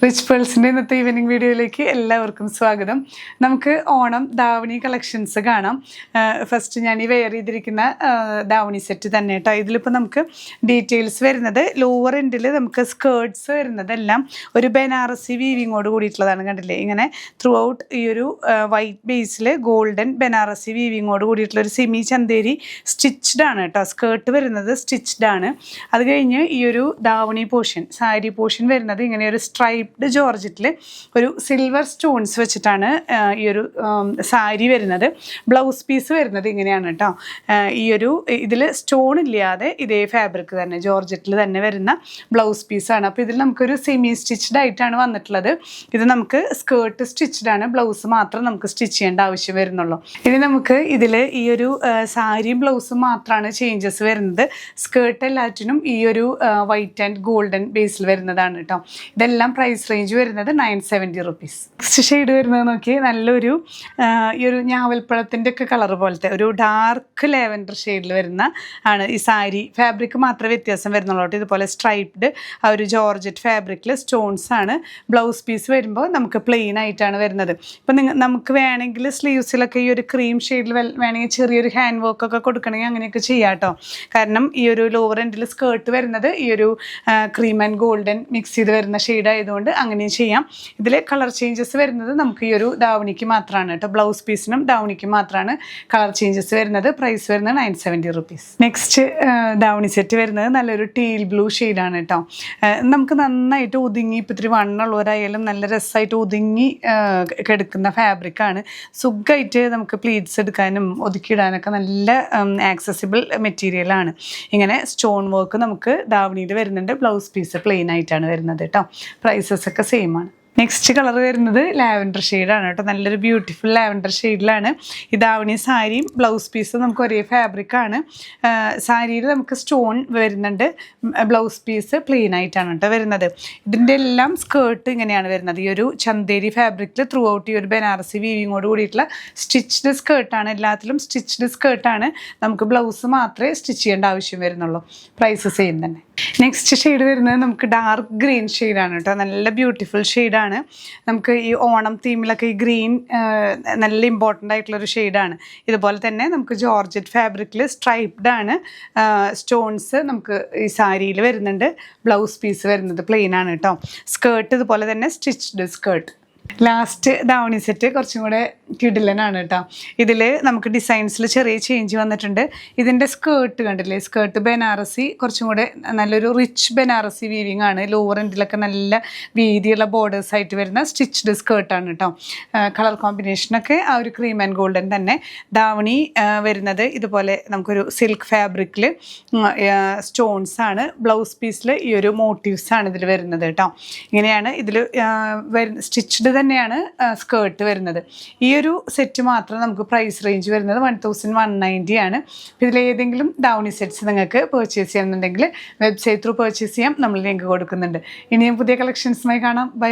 Rich പേൾസിൻ്റെ ഇന്നത്തെ evening വീഡിയോയിലേക്ക് എല്ലാവർക്കും സ്വാഗതം. നമുക്ക് ഓണം ദാവണി കളക്ഷൻസ് കാണാം. ഫസ്റ്റ് ഞാൻ ഈ വെയർ ചെയ്തിരിക്കുന്ന ദാവണി സെറ്റ് തന്നെ കേട്ടോ. ഇതിലിപ്പോൾ നമുക്ക് ഡീറ്റെയിൽസ് വരുന്നത് ലോവർ എൻഡിൽ നമുക്ക് സ്കേർട്സ് വരുന്നതെല്ലാം ഒരു ബനാറസി വീവിങ്ങോട് കൂടിയിട്ടുള്ളതാണ്. കണ്ടില്ലേ, ഇങ്ങനെ ത്രൂ ഔട്ട് ഈ ഒരു വൈറ്റ് ബേസിൽ ഗോൾഡൻ ബനാറസി വീവിങ്ങോട് കൂടിയിട്ടുള്ള ഒരു സെമി ചന്തേരി സ്റ്റിച്ച്ഡ് ആണ് കേട്ടോ. സ്കേർട്ട് വരുന്നത് സ്റ്റിച്ച്ഡ് ആണ്. അത് കഴിഞ്ഞ് ഈ ഒരു ദാവണി പോർഷൻ, സാരി പോർഷൻ വരുന്നത് ഇങ്ങനെ ഒരു സ്ട്രൈപ്ഡ് ജോർജറ്റിൽ ഒരു സിൽവർ സ്റ്റോൺസ് വെച്ചിട്ടാണ് ഈ ഒരു സാരി വരുന്നത്. ബ്ലൗസ് പീസ് വരുന്നത് ഇങ്ങനെയാണ് കേട്ടോ. ഈ ഒരു ഇതിൽ സ്റ്റോൺ ഇല്ലാതെ ഇതേ ഫാബ്രിക് തന്നെ ജോർജറ്റിൽ തന്നെ വരുന്ന ബ്ലൗസ് പീസാണ്. അപ്പോൾ ഇതിൽ നമുക്കൊരു സെമി സ്റ്റിച്ച്ഡ് ആയിട്ടാണ് വന്നിട്ടുള്ളത്. ഇത് നമുക്ക് സ്കേർട്ട് സ്റ്റിച്ച്ഡ് ആണ്, ബ്ലൗസ് മാത്രം നമുക്ക് സ്റ്റിച്ച് ചെയ്യേണ്ട ആവശ്യം വരുന്നുള്ളൂ. ഇനി നമുക്ക് ഇതിൽ ഈ ഒരു സാരിയും ബ്ലൗസും മാത്രമാണ് ചേഞ്ചസ് വരുന്നത്. സ്കേർട്ട് എല്ലാറ്റിനും ഈ ഒരു വൈറ്റ് ആൻഡ് ഗോൾഡൻ ബേസിൽ വരുന്നതാണ് കേട്ടോ. ഇതെല്ലാം പ്രൈസ് റേഞ്ച് വരുന്നത് 970 റുപ്പീസ്. നെക്സ്റ്റ് ഷെയ്ഡ് വരുന്നത് നോക്കി, നല്ലൊരു ഈ ഒരു ഞാവൽപ്പഴത്തിൻ്റെ ഒക്കെ കളർ പോലത്തെ ഒരു ഡാർക്ക് ലാവൻഡർ ഷെയ്ഡിൽ വരുന്ന ആണ് ഈ സാരി. ഫാബ്രിക് മാത്രമേ വ്യത്യാസം വരുന്നുള്ളൂ കേട്ടോ. ഇതുപോലെ സ്ട്രൈപ്ഡ് ആ ഒരു ജോർജറ്റ് ഫാബ്രിക്കിൽ സ്റ്റോൺസ് ആണ്. ബ്ലൗസ് പീസ് വരുമ്പോൾ നമുക്ക് പ്ലെയിൻ ആയിട്ടാണ് വരുന്നത്. ഇപ്പം നമുക്ക് വേണമെങ്കിൽ സ്ലീവ്സിലൊക്കെ ഈ ഒരു ക്രീം ഷെയ്ഡിൽ വേണമെങ്കിൽ ചെറിയൊരു ഹാൻഡ് വർക്ക് ഒക്കെ കൊടുക്കണമെങ്കിൽ അങ്ങനെയൊക്കെ ചെയ്യാം കേട്ടോ. കാരണം ഈ ഒരു ലോവർ എൻഡിൽ സ്കേർട്ട് വരുന്നത് ഈ ഒരു ക്രീം ആൻഡ് ഗോൾഡൻ മിക്സ് ചെയ്ത് വരുന്ന ഷെയ്ഡ് ആയതുകൊണ്ട് അങ്ങനെയും ചെയ്യാം. ഇതിൽ കളർ ചേഞ്ചസ് വരുന്നത് നമുക്ക് ഈ ഒരു ദാവണിക്ക് മാത്രമാണ് കേട്ടോ. ബ്ലൗസ് പീസിനും ദാവണിക്കും മാത്രമാണ് കളർ ചേഞ്ചസ് വരുന്നത്. പ്രൈസ് വരുന്നത് 970 റുപ്പീസ്. നെക്സ്റ്റ് ദാവണി സെറ്റ് വരുന്നത് നല്ലൊരു ടീൽ ബ്ലൂ ഷെയ്ഡാണ് കേട്ടോ. നമുക്ക് നന്നായിട്ട് ഒതുങ്ങി, ഇപ്പോൾ ഇത്തിരി വണ്ണുള്ളവരായാലും നല്ല രസമായിട്ട് ഒതുങ്ങി കിടക്കുന്ന ഫാബ്രിക്കാണ്. സുഖമായിട്ട് നമുക്ക് പ്ലീറ്റ്സ് എടുക്കാനും ഒതുക്കിയിടാനൊക്കെ നല്ല ആക്സസിബിൾ മെറ്റീരിയലാണ്. ഇങ്ങനെ സ്റ്റോൺ വർക്ക് നമുക്ക് ദാവണിയിൽ വരുന്നുണ്ട്. ബ്ലൗസ് പീസ് പ്ലെയിൻ ആയിട്ടാണ് വരുന്നത് കേട്ടോ. പ്രൈസസ് ഒക്കെ സെയിം ആണ്. നെക്സ്റ്റ് കളർ വരുന്നത് ലാവൻഡർ ഷെയ്ഡാണ് കേട്ടോ. നല്ലൊരു ബ്യൂട്ടിഫുൾ ലാവൻഡർ ഷെയ്ഡിലാണ് ഈ ദാവണി സാരിയും ബ്ലൗസ് പീസും നമുക്ക് ഒരേ ഫാബ്രിക്കാണ്. സാരിയിൽ നമുക്ക് സ്റ്റോൺ വരുന്നുണ്ട്, ബ്ലൗസ് പീസ് പ്ലെയിൻ ആയിട്ടാണ് കേട്ടോ വരുന്നത്. ഇതിൻ്റെ എല്ലാം സ്കേർട്ട് ഇങ്ങനെയാണ് വരുന്നത്. ഈ ഒരു ചന്തേരി ഫാബ്രിക്കിൽ ത്രൂ ഔട്ട് ഈ ഒരു ബനാറസി വീവിങ്ങോട് കൂടിയിട്ടുള്ള സ്റ്റിച്ച്ഡ് സ്കേർട്ടാണ്. എല്ലാത്തിലും സ്റ്റിച്ച്ഡ് സ്കേർട്ടാണ്. നമുക്ക് ബ്ലൗസ് മാത്രമേ സ്റ്റിച്ച് ചെയ്യേണ്ട ആവശ്യം വരുന്നുള്ളൂ. പ്രൈസ് സെയിം തന്നെ. നെക്സ്റ്റ് ഷെയ്ഡ് വരുന്നത് നമുക്ക് ഡാർക്ക് ഗ്രീൻ ഷെയ്ഡാണ് കേട്ടോ. നല്ല ബ്യൂട്ടിഫുൾ ഷെയ്ഡാണ്. നമുക്ക് ഈ ഓണം തീമിലൊക്കെ ഈ ഗ്രീൻ നല്ല ഇമ്പോർട്ടൻ്റ് ആയിട്ടുള്ളൊരു ഷെയ്ഡാണ്. ഇതുപോലെ തന്നെ നമുക്ക് ജോർജറ്റ് ഫാബ്രിക്കിൽ സ്ട്രൈപ്ഡ് ആണ്. സ്റ്റോൺസ് നമുക്ക് ഈ സാരിയിൽ വരുന്നുണ്ട്. ബ്ലൗസ് പീസ് വരുന്നത് പ്ലെയിൻ ആണ് കേട്ടോ. സ്കേർട്ട് ഇതുപോലെ തന്നെ stitched skirt. Last davani set കുറച്ചും കൂടെ കിടിലനാണ് കേട്ടോ. ഇതിൽ നമുക്ക് ഡിസൈൻസിൽ ചെറിയ ചേഞ്ച് വന്നിട്ടുണ്ട്. ഇതിൻ്റെ സ്കേർട്ട് കണ്ടില്ലേ, സ്കേർട്ട് ബനാറസി, കുറച്ചും കൂടെ നല്ലൊരു റിച്ച് ബനാറസി വീവിങ് ആണ്. ലോവർ എൻഡിലൊക്കെ നല്ല വീതിയുള്ള ബോർഡേഴ്സ് ആയിട്ട് വരുന്ന സ്റ്റിച്ച്ഡ് സ്കേർട്ടാണ് കേട്ടോ. കളർ കോമ്പിനേഷനൊക്കെ ആ ഒരു ക്രീം ആൻഡ് ഗോൾഡൻ തന്നെ. ദാവണി വരുന്നത് ഇതുപോലെ നമുക്കൊരു സിൽക്ക് ഫാബ്രിക്കിൽ സ്റ്റോൺസ് ആണ്. ബ്ലൗസ് പീസിൽ ഈ ഒരു മോട്ടീവ്സ് ആണ് ഇതിൽ വരുന്നത് കേട്ടോ. ഇങ്ങനെയാണ് ഇതിൽ സ്റ്റിച്ച്ഡ് തന്നെയാണ് സ്കേർട്ട് വരുന്നത്. ഈ ഒരു സെറ്റ് മാത്രം നമുക്ക് പ്രൈസ് റേഞ്ച് വരുന്നത് 1190 ആണ്. ഇതിലേതെങ്കിലും ദാവണി സെറ്റ്സ് നിങ്ങൾക്ക് പർച്ചേസ് ചെയ്യണമെന്നുണ്ടെങ്കിൽ വെബ്സൈറ്റ് ത്രൂ പർച്ചേസ് ചെയ്യാം. നമ്മൾ ലിങ്ക് കൊടുക്കുന്നുണ്ട്. ഇനിയും പുതിയ കളക്ഷൻസുമായി കാണാം. ബൈ.